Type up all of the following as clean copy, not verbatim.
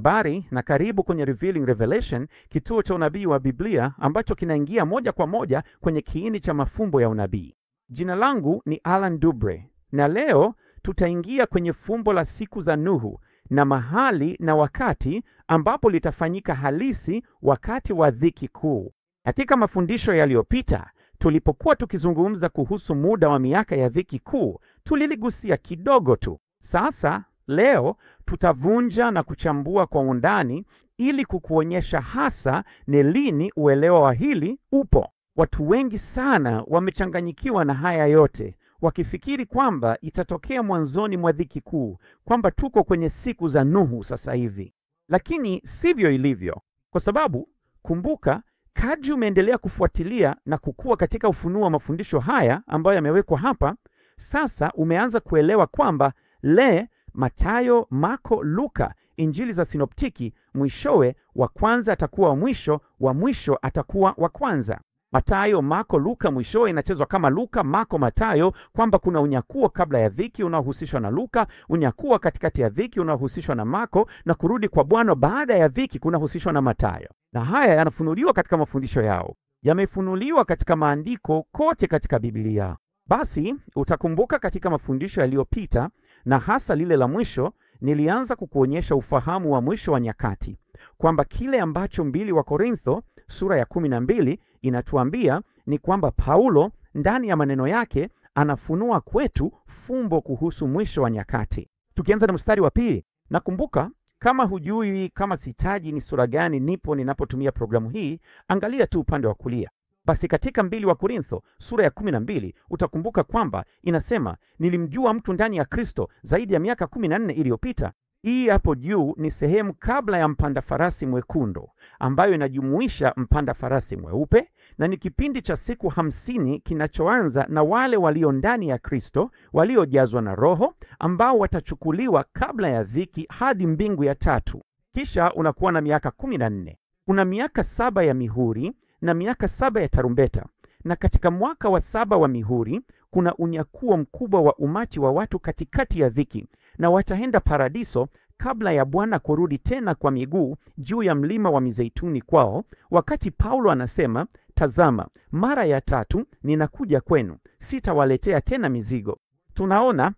Habari na karibu kwenye Revealing Revelation, kituo cha unabii wa Biblia ambacho kinaingia moja kwa moja kwenye kiini cha mafumbo ya unabii. Jina langu ni Alan Dubre, na leo tutaingia kwenye fumbo la siku za Nuhu na mahali na wakati ambapo litafanyika halisi, wakati wa dhiki kuu. Katika mafundisho yaliyopita, tulipokuwa tukizungumza kuhusu muda wa miaka ya dhiki kuu, tuliligusia kidogo tu. Sasa leo tutavunja na kuchambua kwa undani ili kukuonyesha hasa ni lini uelewa wa hili upo. Watu wengi sana wamechanganyikiwa na haya yote, wakifikiri kwamba itatokea mwanzoni mwa dhiki kuu, kwamba tuko kwenye siku za Nuhu sasa hivi. Lakini sivyo ilivyo, kwa sababu kumbuka, kadri umeendelea kufuatilia na kukua katika ufunuo wa mafundisho haya ambayo yamewekwa hapa, sasa umeanza kuelewa kwamba Mathayo, Marko, Luka, injili za sinoptiki, mwishowe wa kwanza atakuwa wa mwisho atakuwa wa kwanza. Mathayo, Marko, Luka mwishowe inachezwa kama Luka, Marko, Mathayo, kwamba kuna unyakuo kabla ya dhiki unaohusishwa na Luka, unyakuo katikati ya dhiki unaohusishwa na Marko, na kurudi kwa Bwana baada ya dhiki kunahusishwa na Mathayo. Na haya yanafunuliwa katika mafundisho yao, yamefunuliwa katika maandiko kote katika Biblia. Basi utakumbuka katika mafundisho yaliyopita, na hasa lile la mwisho, nilianza kukuonyesha ufahamu wa mwisho wa nyakati, kwamba kile ambacho 2 wa Korintho sura ya 12 inatuambia ni kwamba Paulo ndani ya maneno yake anafunua kwetu fumbo kuhusu mwisho wa nyakati. Tukianza na mstari wa 2, nakumbuka, kama hujui kama sitaji ni sura gani nipo ninapotumia programu hii, angalia tu upande wa kulia. Basi katika 2 wa Korintho sura ya 12 utakumbuka kwamba inasema, nilimjua mtu ndani ya Kristo zaidi ya miaka 14 iliyopita. Hii hapo juu ni sehemu kabla ya mpanda farasi mwekundu, ambayo inajumuisha mpanda farasi mweupe, na ni kipindi cha siku 50 kinachoanza na wale walio ndani ya Kristo, waliojazwa na Roho, ambao watachukuliwa kabla ya dhiki hadi mbingu ya tatu. Kisha unakuwa na miaka 14. Kuna miaka 7 ya mihuri na miaka 7 ya tarumbeta, na katika mwaka wa 7 wa mihuri kuna unyakuo mkubwa wa umati wa watu katikati ya dhiki, na wataenda paradiso kabla ya Bwana kurudi tena kwa miguu juu ya mlima wa Mizeituni kwao, wakati Paulo anasema, tazama, mara ya 3 ninakuja kwenu, sitawaletea tena mizigo. Tunaona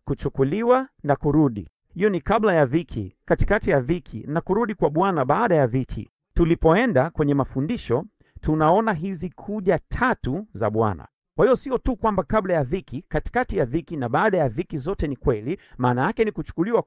kuchukuliwa na kurudi. Hiyo ni kabla ya dhiki, katikati ya dhiki, na kurudi kwa Bwana baada ya dhiki. Tulipoenda kwenye mafundisho, tunaona hizi kuja 3 za Bwana. Kwa hiyo sio tu kwamba kabla ya dhiki, katikati ya dhiki na baada ya dhiki zote ni kweli. Maana yake ni kuchukuliwa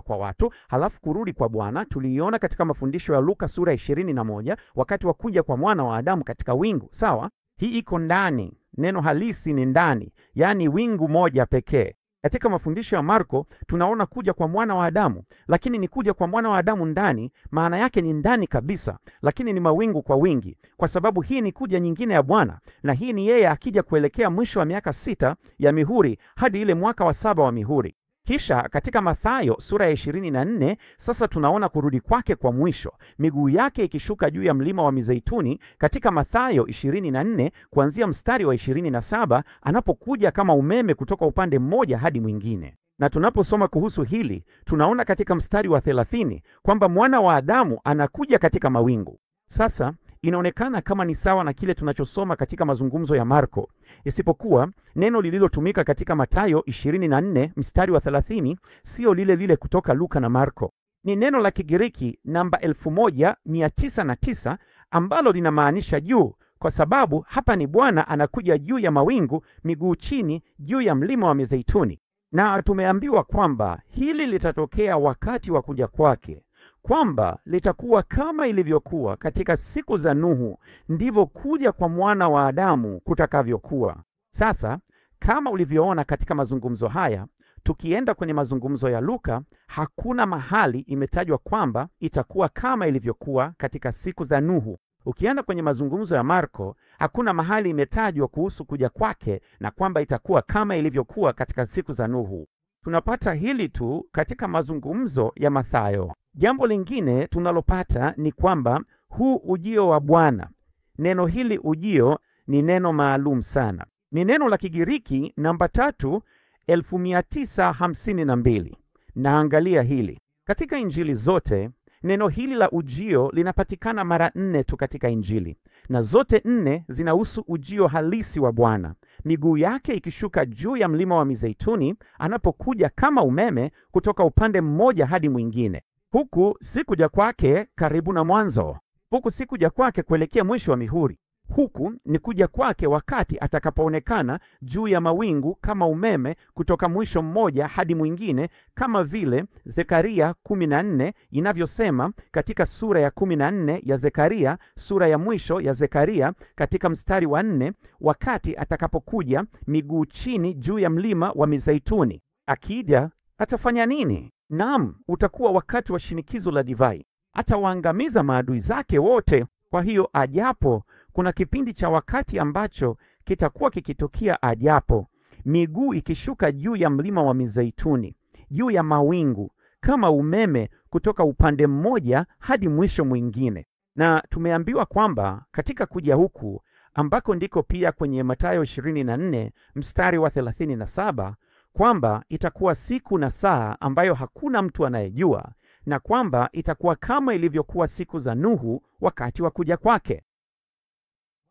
kwa watu, halafu kurudi kwa Bwana. Tuliiona katika mafundisho ya Luka sura 21, wakati wa kuja kwa mwana wa Adamu katika wingu. Sawa? Hii iko ndani, neno halisi ni ndani, yaani wingu moja pekee. Katika mafundisho ya Marko tunaona kuja kwa mwana wa Adamu, lakini ni kuja kwa mwana wa Adamu ndani, maana yake ni ndani kabisa, lakini ni mawingu kwa wingi, kwa sababu hii ni kuja nyingine ya Bwana, na hii ni yeye akija kuelekea mwisho wa miaka 6 ya mihuri hadi ile mwaka wa 7 wa mihuri. Kisha katika Mathayo sura ya 24 sasa tunaona kurudi kwake kwa mwisho, miguu yake ikishuka juu ya mlima wa Mizeituni katika Mathayo 24 kuanzia mstari wa 27, anapokuja kama umeme kutoka upande mmoja hadi mwingine. Na tunaposoma kuhusu hili, tunaona katika mstari wa 30 kwamba mwana wa Adamu anakuja katika mawingu. Sasa inaonekana kama ni sawa na kile tunachosoma katika mazungumzo ya Marko, isipokuwa neno lililotumika katika Mathayo 24 mstari wa 30 sio lile kutoka Luka na Marko. Ni neno la Kigiriki namba 1909 ambalo linamaanisha juu, kwa sababu hapa ni Bwana anakuja juu ya mawingu, miguu chini, juu ya mlima wa Mizeituni. Na tumeambiwa kwamba hili litatokea wakati wa kuja kwake, kwamba litakuwa kama ilivyokuwa katika siku za Nuhu, ndivyo kuja kwa mwana wa Adamu kutakavyokuwa. Sasa kama ulivyoona katika mazungumzo haya, tukienda kwenye mazungumzo ya Luka, hakuna mahali imetajwa kwamba itakuwa kama ilivyokuwa katika siku za Nuhu. Ukienda kwenye mazungumzo ya Marko, hakuna mahali imetajwa kuhusu kuja kwake na kwamba itakuwa kama ilivyokuwa katika siku za Nuhu. Tunapata hili tu katika mazungumzo ya Mathayo. Jambo lingine tunalopata ni kwamba huu ujio wa Bwana, neno hili ujio ni neno maalum sana. Ni neno la Kigiriki namba 3 1952. Na angalia hili, Katika injili zote, neno hili la ujio linapatikana mara 4 tu katika injili, na zote 4 zinahusu ujio halisi wa Bwana, miguu yake ikishuka juu ya mlima wa Mizeituni anapokuja kama umeme kutoka upande mmoja hadi mwingine. Huku si kuja kwake karibu na mwanzo, huku si kuja kwake kuelekea mwisho wa mihuri. Huku ni kuja kwake wakati atakapoonekana juu ya mawingu kama umeme kutoka mwisho mmoja hadi mwingine, kama vile Zekaria 14 inavyosema katika sura ya 14 ya Zekaria, sura ya mwisho ya Zekaria, katika mstari wa 4, wakati atakapokuja miguu chini juu ya mlima wa Mizeituni. Akija atafanya nini? Naam, utakuwa wakati wa shinikizo la divai. Atawaangamiza maadui zake wote. Kwa hiyo ajapo, kuna kipindi cha wakati ambacho kitakuwa kikitokea ajapo, miguu ikishuka juu ya mlima wa Mizeituni, juu ya mawingu kama umeme kutoka upande mmoja hadi mwisho mwingine. Na tumeambiwa kwamba katika kuja huku, ambako ndiko pia kwenye Mathayo 24 mstari wa 37, kwamba itakuwa siku na saa ambayo hakuna mtu anayejua, na kwamba itakuwa kama ilivyokuwa siku za Nuhu wakati wa kuja kwake.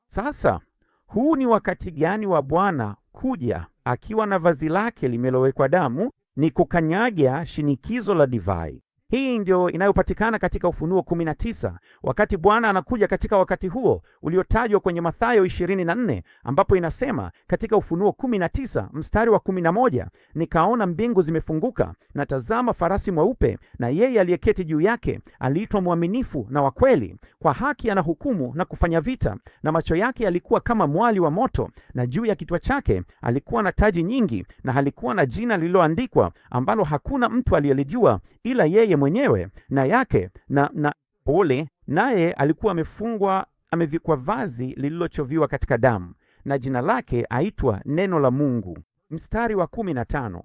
Sasa, huu ni wakati gani wa Bwana kuja akiwa na vazi lake limelowekwa damu, ni kukanyaga shinikizo la divai? Hii ndio inayopatikana katika Ufunuo 19, wakati Bwana anakuja katika wakati huo uliotajwa kwenye Mathayo 24, ambapo inasema katika Ufunuo 19 mstari wa 11, nikaona mbingu zimefunguka, na tazama farasi mweupe, na yeye aliyeketi juu yake aliitwa Mwaminifu na wa Kweli, kwa haki anahukumu na kufanya vita, na macho yake yalikuwa kama mwali wa moto, na juu ya kichwa chake alikuwa na taji nyingi, na halikuwa na jina lililoandikwa ambalo hakuna mtu aliyelijua ila yeye mwenyewe na yake na pole, naye alikuwa amevikwa vazi lililochoviwa katika damu, na jina lake aitwa Neno la Mungu. Mstari wa 15,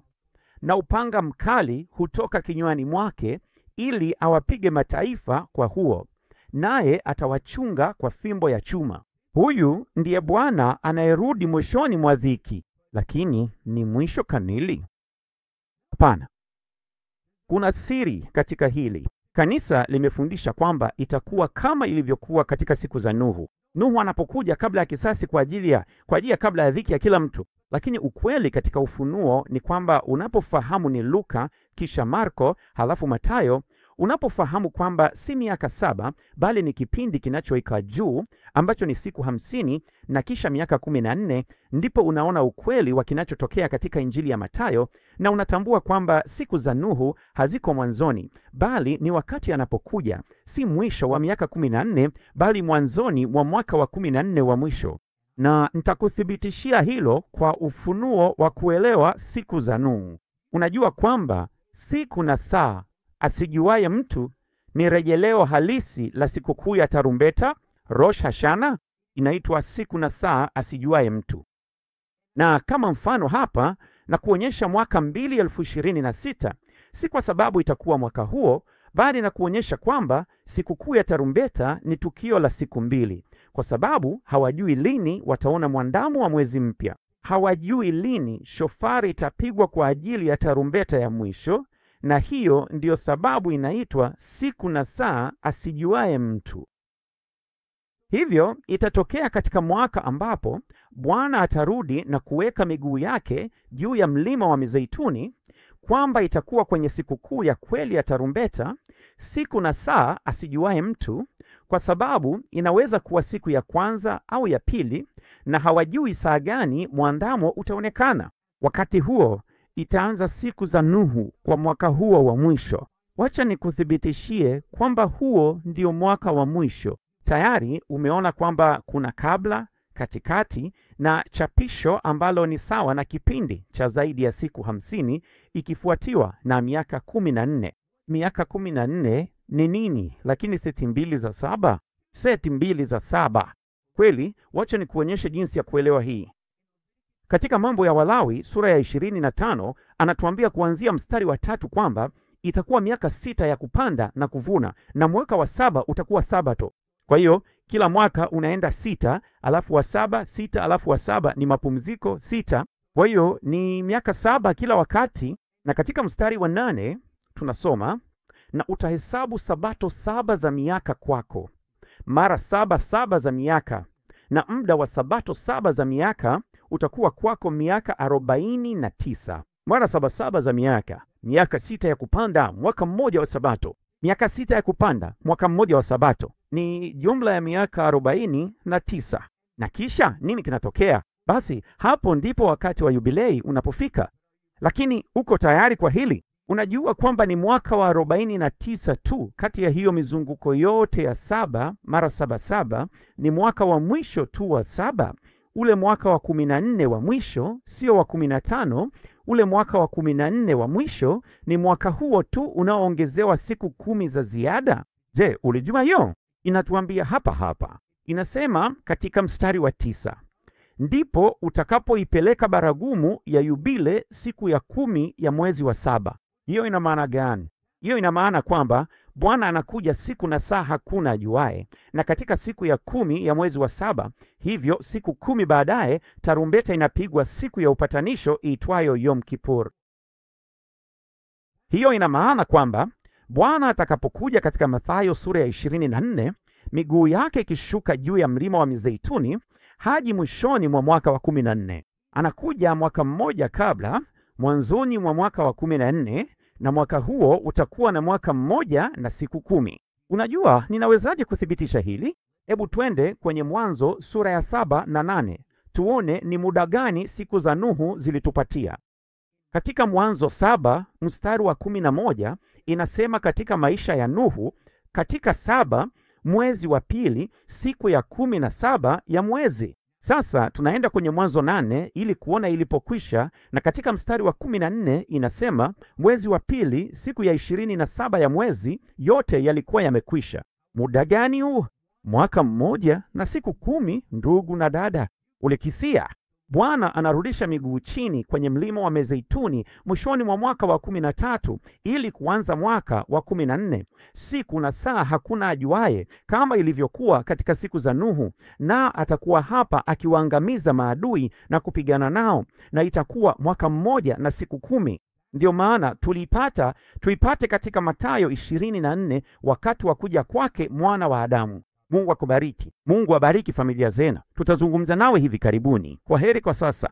na upanga mkali hutoka kinywani mwake, ili awapige mataifa kwa huo, naye atawachunga kwa fimbo ya chuma. Huyu ndiye Bwana anayerudi mwishoni mwa dhiki. Lakini ni mwisho kamili? Hapana. Kuna siri katika hili. Kanisa limefundisha kwamba itakuwa kama ilivyokuwa katika siku za Nuhu. Nuhu anapokuja kabla ya kisasi kwa ajili ya kabla ya dhiki ya kila mtu. Lakini ukweli katika Ufunuo ni kwamba unapofahamu ni Luka, kisha Marko, halafu Mathayo, unapofahamu kwamba si miaka 7 bali ni kipindi kinachoika juu ambacho ni siku 50 na kisha miaka 14, ndipo unaona ukweli wa kinachotokea katika Injili ya Mathayo, na unatambua kwamba siku za Nuhu haziko mwanzoni, bali ni wakati anapokuja, si mwisho wa miaka 14 bali mwanzoni mwa mwaka wa 14 wa mwisho. Na nitakuthibitishia hilo kwa ufunuo wa kuelewa siku za Nuhu. Unajua kwamba siku na saa asijuaye mtu ni rejeleo halisi la sikukuu ya tarumbeta, Rosh Hashana, inaitwa siku na saa asijuaye mtu. Na kama mfano hapa na kuonyesha mwaka 2026, si kwa sababu itakuwa mwaka huo, bali na kuonyesha kwamba sikukuu ya tarumbeta ni tukio la siku 2, kwa sababu hawajui lini wataona mwandamo wa mwezi mpya. Hawajui lini shofari itapigwa kwa ajili ya tarumbeta ya mwisho, na hiyo ndiyo sababu inaitwa siku na saa asijuaye mtu. Hivyo itatokea katika mwaka ambapo Bwana atarudi na kuweka miguu yake juu ya mlima wa Mizeituni, kwamba itakuwa kwenye sikukuu ya kweli ya tarumbeta, siku na saa asijuaye mtu, kwa sababu inaweza kuwa siku ya kwanza au ya pili, na hawajui saa gani mwandamo utaonekana. Wakati huo itaanza siku za Nuhu kwa mwaka huo wa mwisho. Wacha nikuthibitishie kwamba huo ndio mwaka wa mwisho. Tayari umeona kwamba kuna kabla, katikati na chapisho ambalo ni sawa na kipindi cha zaidi ya siku 50, ikifuatiwa na miaka 14. Miaka 14 ni nini? Lakini seti 2 za 7? Seti 2 za 7. Kweli, wacha nikuonyeshe jinsi ya kuelewa hii. Katika Mambo ya Walawi sura ya 25 anatuambia kuanzia mstari wa 3 kwamba itakuwa miaka 6 ya kupanda na kuvuna, na mwaka wa 7 utakuwa Sabato. Kwa hiyo kila mwaka unaenda 6, alafu wa 7 6, alafu wa 7 ni mapumziko 6. Kwa hiyo ni miaka 7 kila wakati. Na katika mstari wa 8 tunasoma, na utahesabu sabato 7 za miaka kwako, mara 7 za miaka, na muda wa sabato 7 za miaka utakuwa kwako miaka 49. Mara 7 za miaka 6 ya kupanda, mwaka mmoja wa sabato. Miaka 6 ya kupanda, mwaka mmoja wa sabato, ni jumla ya miaka 49. Na kisha nini kinatokea? Basi hapo ndipo wakati wa yubilei unapofika. Lakini uko tayari kwa hili? Unajua kwamba ni mwaka wa 49 tu kati ya hiyo mizunguko yote ya 7 mara 7 ni mwaka wa mwisho tu wa 7. Ule mwaka wa 14 wa mwisho, sio wa 15. Ule mwaka wa 14 wa mwisho ni mwaka huo tu unaoongezewa siku 10 za ziada. Je, ulijua hiyo? Inatuambia hapa. Inasema katika mstari wa 9, ndipo utakapoipeleka baragumu ya yubile siku ya 10 ya mwezi wa 7. Hiyo ina maana gani? Hiyo ina maana kwamba Bwana anakuja siku na saa hakuna ajuaye, na katika siku ya 10 ya mwezi wa 7, hivyo siku 10 baadaye, tarumbeta inapigwa siku ya upatanisho iitwayo Yom Kippur. Hiyo ina maana kwamba Bwana atakapokuja katika Mathayo sura ya 24, miguu yake ikishuka juu ya mlima wa Mizeituni, haji mwishoni mwa mwaka wa 14. Anakuja mwaka mmoja kabla, mwanzoni mwa mwaka wa 14, na mwaka huo utakuwa na mwaka mmoja na siku 10. Unajua ninawezaje kuthibitisha hili? Hebu twende kwenye Mwanzo sura ya 7 na 8, tuone ni muda gani siku za Nuhu zilitupatia. Katika Mwanzo 7 mstari wa 11 inasema, katika maisha ya Nuhu, katika 7 mwezi wa pili, siku ya 17 ya mwezi. Sasa tunaenda kwenye Mwanzo 8 ili kuona ilipokwisha, na katika mstari wa 14 inasema mwezi wa pili, siku ya 27 ya mwezi, yote yalikuwa yamekwisha. Muda gani huu? Mwaka mmoja na siku 10. Ndugu na dada, ulikisia? Bwana anarudisha miguu chini kwenye mlima wa Mizeituni mwishoni mwa mwaka wa 13 ili kuanza mwaka wa 14. Siku na saa hakuna ajuaye, kama ilivyokuwa katika siku za Nuhu, na atakuwa hapa akiwaangamiza maadui na kupigana nao, na itakuwa mwaka mmoja na siku 10. Ndio maana tuipate katika Mathayo 24 wakati wa kuja kwake mwana wa Adamu. Mungu akubariki. Mungu abariki familia zenu. Tutazungumza nawe hivi karibuni. Kwa heri kwa sasa.